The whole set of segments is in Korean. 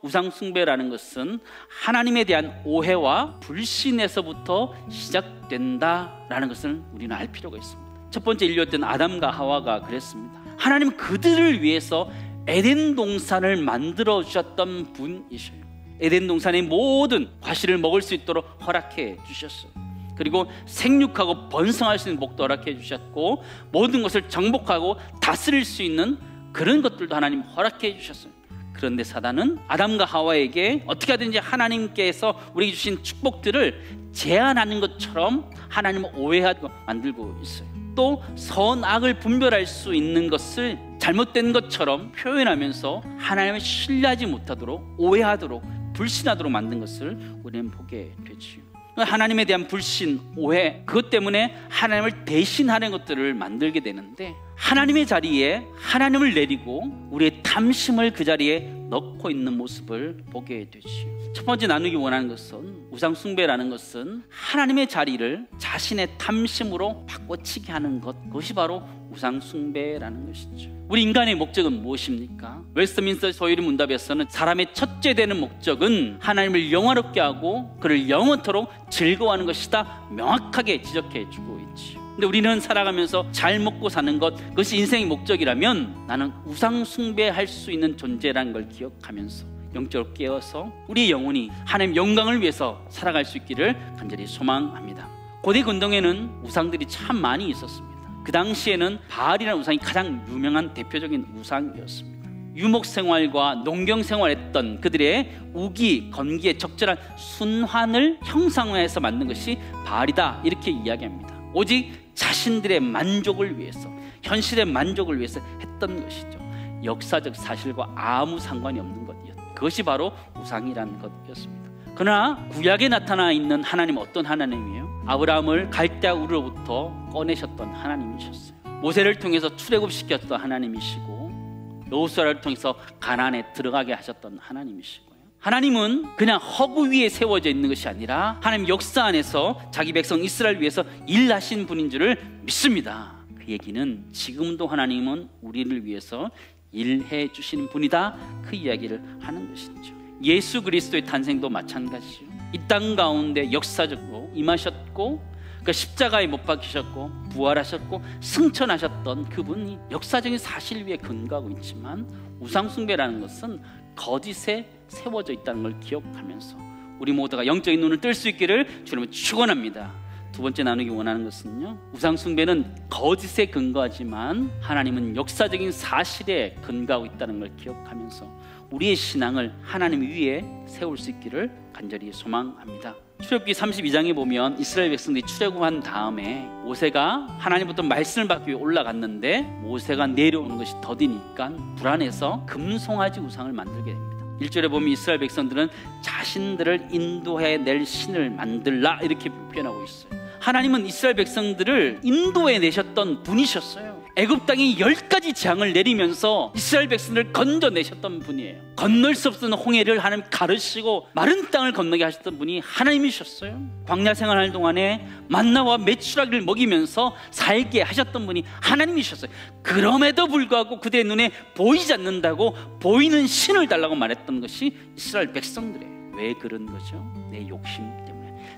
우상 숭배라는 것은 하나님에 대한 오해와 불신에서부터 시작된다라는 것을 우리는 알 필요가 있습니다. 첫 번째 인류였던 아담과 하와가 그랬습니다. 하나님은 그들을 위해서 에덴 동산을 만들어 주셨던 분이셔요. 에덴 동산의 모든 과실을 먹을 수 있도록 허락해 주셨어요. 그리고 생육하고 번성할 수 있는 복도 허락해 주셨고, 모든 것을 정복하고 다스릴 수 있는 그런 것들도 하나님 허락해 주셨어요. 그런데 사단은 아담과 하와에게 어떻게 하든지 하나님께서 우리에게 주신 축복들을 제한하는 것처럼 하나님을 오해하고 만들고 있어요. 또 선악을 분별할 수 있는 것을 잘못된 것처럼 표현하면서 하나님을 신뢰하지 못하도록, 오해하도록, 불신하도록 만든 것을 우리는 보게 되지요. 하나님에 대한 불신, 오해, 그것 때문에 하나님을 대신하는 것들을 만들게 되는데, 하나님의 자리에 하나님을 내리고 우리의 탐심을 그 자리에 넣고 있는 모습을 보게 되지요. 첫 번째 나누기 원하는 것은, 우상 숭배라는 것은 하나님의 자리를 자신의 탐심으로 바꿔치기 하는 것, 그것이 바로 우상 숭배라는 것이죠. 우리 인간의 목적은 무엇입니까? 웨스트민스터 소유리 문답에서는 사람의 첫째 되는 목적은 하나님을 영화롭게 하고 그를 영원토록 즐거워하는 것이다 명확하게 지적해 주고 있지요. 근데 우리는 살아가면서 잘 먹고 사는 것, 그것이 인생의 목적이라면 나는 우상 숭배할 수 있는 존재라는 걸 기억하면서 영적으로 깨어서 우리의 영혼이 하나님 영광을 위해서 살아갈 수 있기를 간절히 소망합니다. 고대 근동에는 우상들이 참 많이 있었습니다. 그 당시에는 바알이라는 우상이 가장 유명한 대표적인 우상이었습니다. 유목생활과 농경생활했던 그들의 우기, 건기에 적절한 순환을 형상화해서 만든 것이 바알이다, 이렇게 이야기합니다. 오직 자신들의 만족을 위해서, 현실의 만족을 위해서 했던 것이죠. 역사적 사실과 아무 상관이 없는 것이었죠. 그것이 바로 우상이라는 것이었습니다. 그러나 구약에 나타나 있는 하나님은 어떤 하나님이에요? 아브라함을 갈대아 우르로부터 꺼내셨던 하나님이셨어요. 모세를 통해서 출애굽시켰던 하나님이시고, 여호수아를 통해서 가나안에 들어가게 하셨던 하나님이시고요. 하나님은 그냥 허구 위에 세워져 있는 것이 아니라 하나님 역사 안에서 자기 백성 이스라엘 위해서 일하신 분인 줄을 믿습니다. 그 얘기는 지금도 하나님은 우리를 위해서 일해 주시는 분이다, 그 이야기를 하는 것이죠. 예수 그리스도의 탄생도 마찬가지죠. 이 땅 가운데 역사적으로 임하셨고, 그 십자가에 못 박히셨고 부활하셨고 승천하셨던 그분이 역사적인 사실 위에 근거하고 있지만, 우상 숭배라는 것은 거짓에 세워져 있다는 걸 기억하면서 우리 모두가 영적인 눈을 뜰 수 있기를 주님을 축원합니다. 두 번째 나누기 원하는 것은요, 우상 숭배는 거짓에 근거하지만 하나님은 역사적인 사실에 근거하고 있다는 걸 기억하면서 우리의 신앙을 하나님 위에 세울 수 있기를 간절히 소망합니다. 출애굽기 32장에 보면 이스라엘 백성들이 출애굽한 다음에 모세가 하나님부터 말씀을 받기 위해 올라갔는데, 모세가 내려오는 것이 더디니까 불안해서 금송아지 우상을 만들게 됩니다. 1절에 보면 이스라엘 백성들은 자신들을 인도해 낼 신을 만들라, 이렇게 표현하고 있어요. 하나님은 이스라엘 백성들을 인도해 내셨던 분이셨어요. 애굽 땅에 10가지 재앙을 내리면서 이스라엘 백성들을 건져내셨던 분이에요. 건널 수 없는 홍해를 하나님 가르시고 마른 땅을 건너게 하셨던 분이 하나님이셨어요. 광야 생활할 동안에 만나와 메추라기를 먹이면서 살게 하셨던 분이 하나님이셨어요. 그럼에도 불구하고 그들의 눈에 보이지 않는다고 보이는 신을 달라고 말했던 것이 이스라엘 백성들이에요. 왜 그런 거죠? 내 욕심 때문에.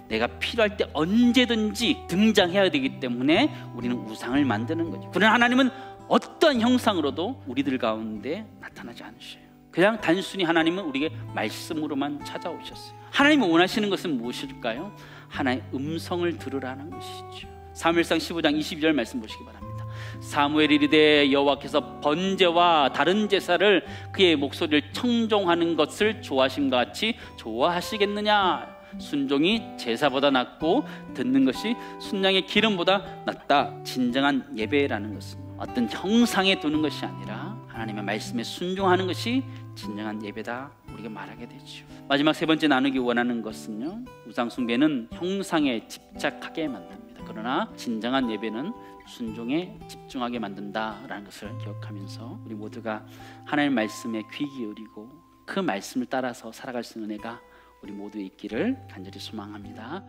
내가 필요할 때 언제든지 등장해야 되기 때문에 우리는 우상을 만드는 거죠. 그러나 하나님은 어떤 형상으로도 우리들 가운데 나타나지 않으셔요. 그냥 단순히 하나님은 우리에게 말씀으로만 찾아오셨어요. 하나님이 원하시는 것은 무엇일까요? 하나의 음성을 들으라는 것이죠. 사무엘상 15장 22절 말씀 보시기 바랍니다. 사무엘이 이르되 여호와께서 번제와 다른 제사를 그의 목소리를 청종하는 것을 좋아하신 것 같이 좋아하시겠느냐? 순종이 제사보다 낫고 듣는 것이 순양의 기름보다 낫다. 진정한 예배라는 것은 어떤 형상에 두는 것이 아니라 하나님의 말씀에 순종하는 것이 진정한 예배다, 우리가 말하게 되죠. 마지막 세 번째 나누기 원하는 것은요, 우상 숭배는 형상에 집착하게 만듭니다. 그러나 진정한 예배는 순종에 집중하게 만든다라는 것을 기억하면서 우리 모두가 하나님의 말씀에 귀 기울이고 그 말씀을 따라서 살아갈 수 있는 은혜가 우리 모두 있기를 간절히 소망합니다.